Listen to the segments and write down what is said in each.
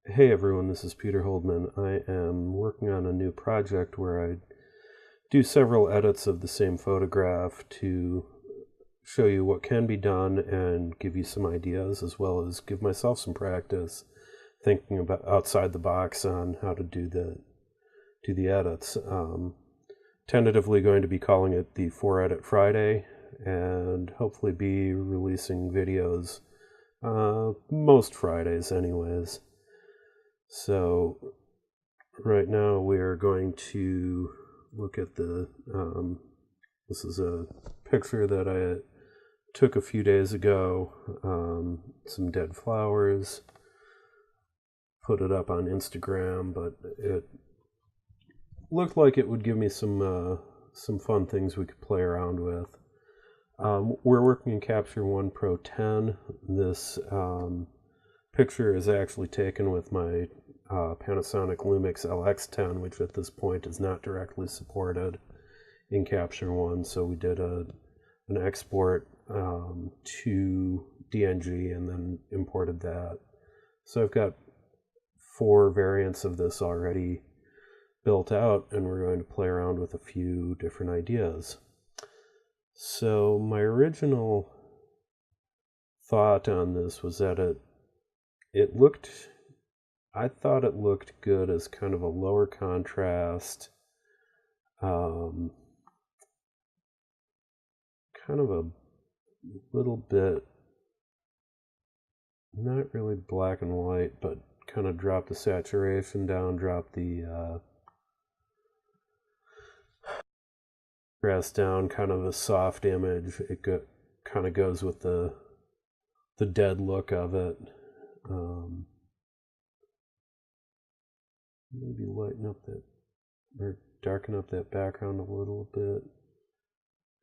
Hey everyone, this is Peter Holdman. I am working on a new project where I do several edits of the same photograph to show you what can be done and give you some ideas, as well as give myself some practice thinking about outside the box on how to do the edits. Tentatively going to be calling it the 4 Edit Friday, and hopefully be releasing videos most Fridays, anyways. So right now we are going to look at this is a picture that I took a few days ago, some dead flowers, put it up on Instagram, but it looked like it would give me some fun things we could play around with. We're working in Capture One Pro 10. This picture is actually taken with my Panasonic Lumix LX10, which at this point is not directly supported in Capture One. So we did an export to DNG and then imported that. So I've got 4 variants of this already built out, and we're going to play around with a few different ideas. So my original thought on this was that I thought it looked good as kind of a lower contrast, kind of a little bit, not really black and white, but kind of drop the saturation down, drop the contrast down, kind of a soft image. Kind of goes with the dead look of it. Maybe lighten up that, or darken up that background a little bit.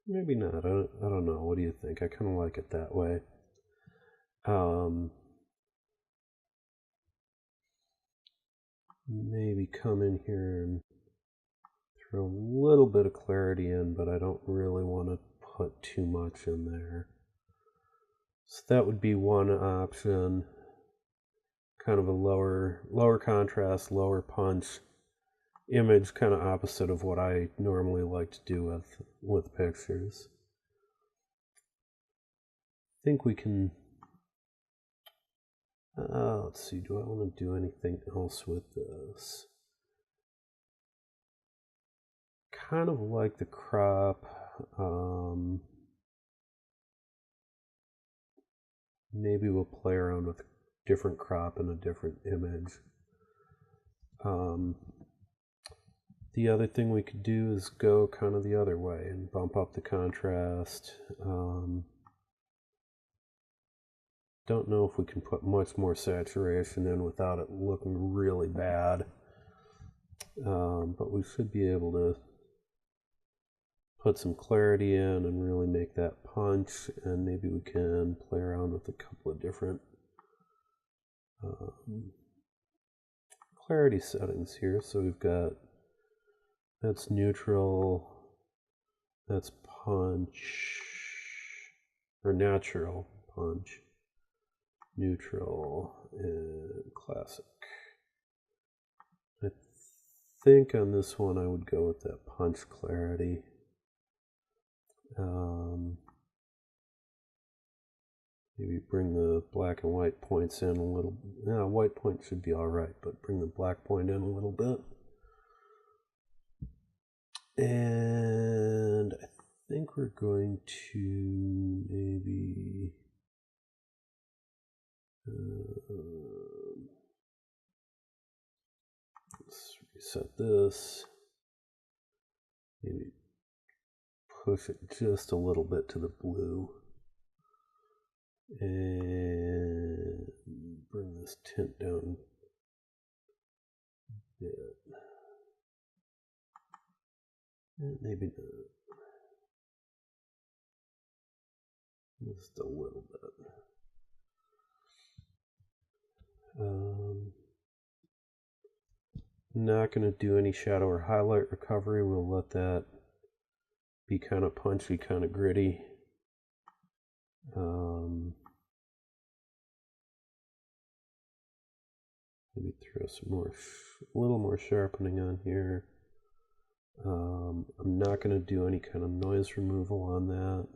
Maybe not. I don't know. What do you think? I kind of like it that way. Maybe come in here and throw a little bit of clarity in, but I don't really want to put too much in there. So that would be one option. Kind of a lower contrast, lower punch image, kind of opposite of what I normally like to do with pictures. I think we can. Let's see. Do I want to do anything else with this? Kind of like the crop. Maybe we'll play around with different crop in a different image. The other thing we could do is go kind of the other way and bump up the contrast. Don't know if we can put much more saturation in without it looking really bad. But we should be able to put some clarity in and really make that punch, and maybe we can play around with a couple of different clarity settings here. So we've got, that's neutral, that's punch, or natural, punch, neutral, and classic. I think on this one I would go with that punch clarity. Maybe bring the black and white points in a little. Yeah, white point should be all right, but bring the black point in a little bit. And I think we're going to maybe let's reset this. Maybe push it just a little bit to the blue. And bring this tint down a bit. Maybe not. Just a little bit. Not going to do any shadow or highlight recovery. We'll let that be kind of punchy, kind of gritty. Maybe throw some more, a little more sharpening on here. I'm not going to do any kind of noise removal on that.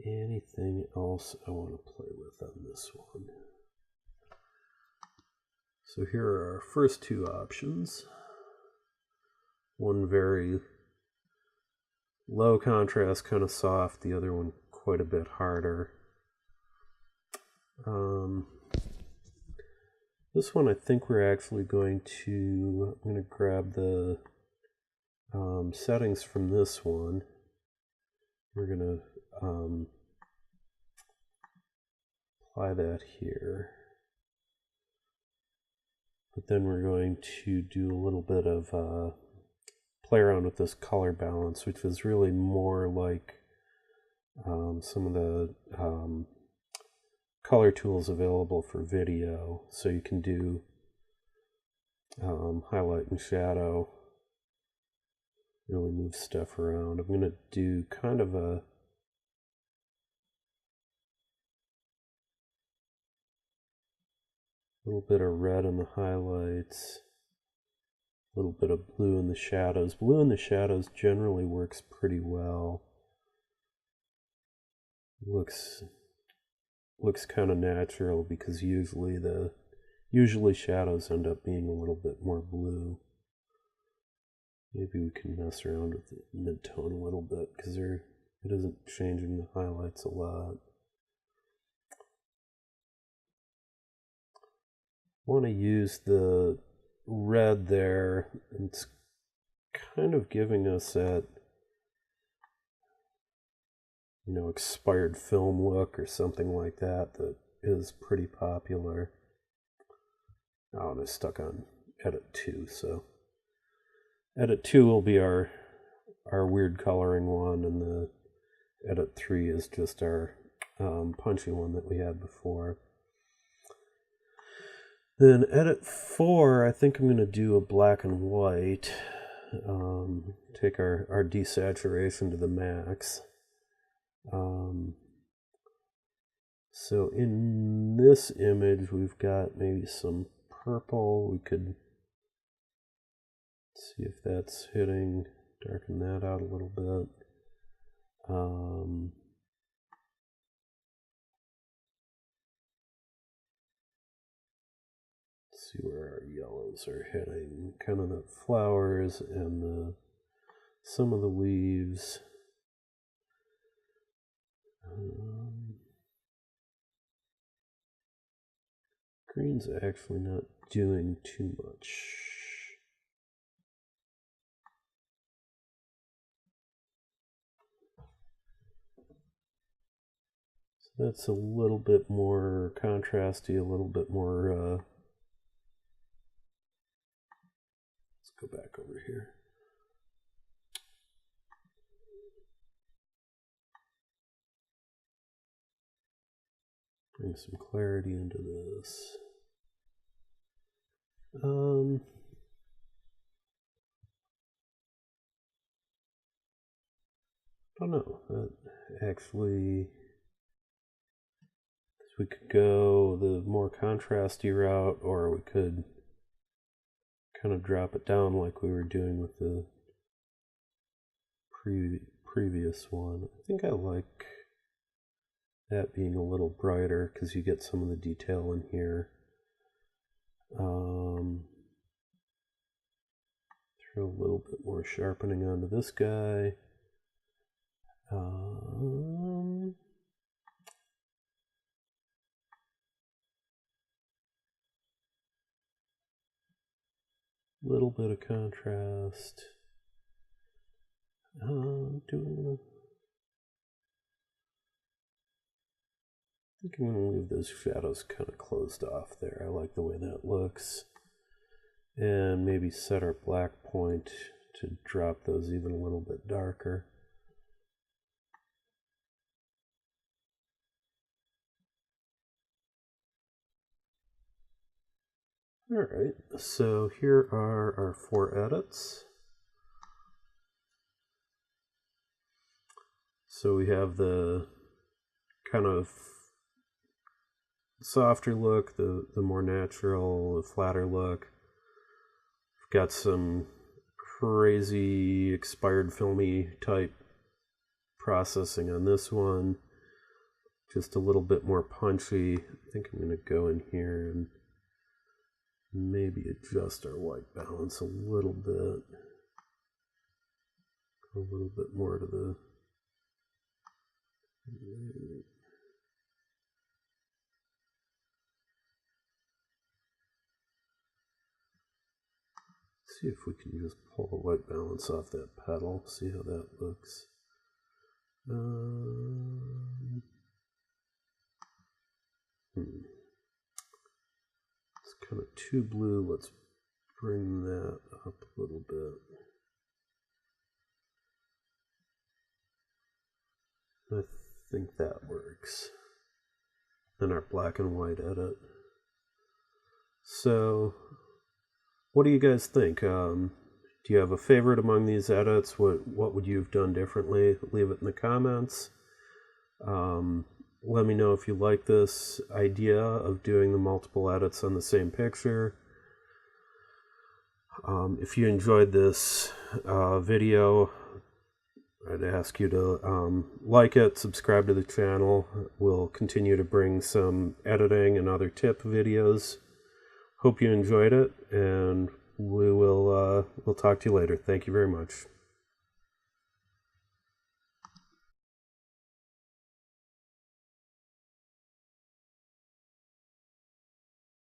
Anything else I want to play with on this one? So here are our first two options. One very low contrast, kind of soft, the other one quite a bit harder. This one I think we're actually going to, I'm going to grab the settings from this one. We're going to apply that here. But then we're going to do a little bit of play around with this color balance, which is really more like some of the color tools available for video. So you can do highlight and shadow, really move stuff around. I'm going to do kind of a little bit of red in the highlights, a little bit of blue in the shadows. Blue in the shadows generally works pretty well. Looks kind of natural because usually shadows end up being a little bit more blue. Maybe we can mess around with the mid-tone a little bit because it isn't changing the highlights a lot. I want to use the red there. It's kind of giving us that, expired film look or something like that is pretty popular. Oh, and it's stuck on Edit 2, so Edit 2 will be our weird coloring one, and the Edit 3 is just our punchy one that we had before. Then Edit 4, I think I'm going to do a black and white. Take our desaturation to the max. So in this image, we've got maybe some purple. We could see if that's hitting, darken that out a little bit. Let's see where our yellows are hitting. Kind of the flowers and some of the leaves. Green's actually not doing too much. So that's a little bit more contrasty, a little bit more. Let's go back over here. Bring some clarity into this. I don't know. Actually, we could go the more contrasty route, or we could kind of drop it down like we were doing with the previous one. I think I like that being a little brighter because you get some of the detail in here. Throw a little bit more sharpening onto this guy. Little bit of contrast. I think I'm going to leave those shadows kind of closed off there. I like the way that looks. And maybe set our black point to drop those even a little bit darker. Alright, so here are our 4 edits. So we have the kind of softer look, the more natural, the flatter look. I've got some crazy expired filmy type processing on this one. Just a little bit more punchy. I think I'm going to go in here and maybe adjust our white balance a little bit. A little bit more to the... See if we can just pull the white balance off that pedal, see how that looks. It's kind of too blue. Let's bring that up a little bit. I think that works. Then our black and white edit. So, what do you guys think? Do you have a favorite among these edits? What would you have done differently? Leave it in the comments. Let me know if you like this idea of doing the multiple edits on the same picture. If you enjoyed this video, I'd ask you to like it, subscribe to the channel. We'll continue to bring some editing and other tip videos. Hope you enjoyed it, and we'll talk to you later. Thank you very much.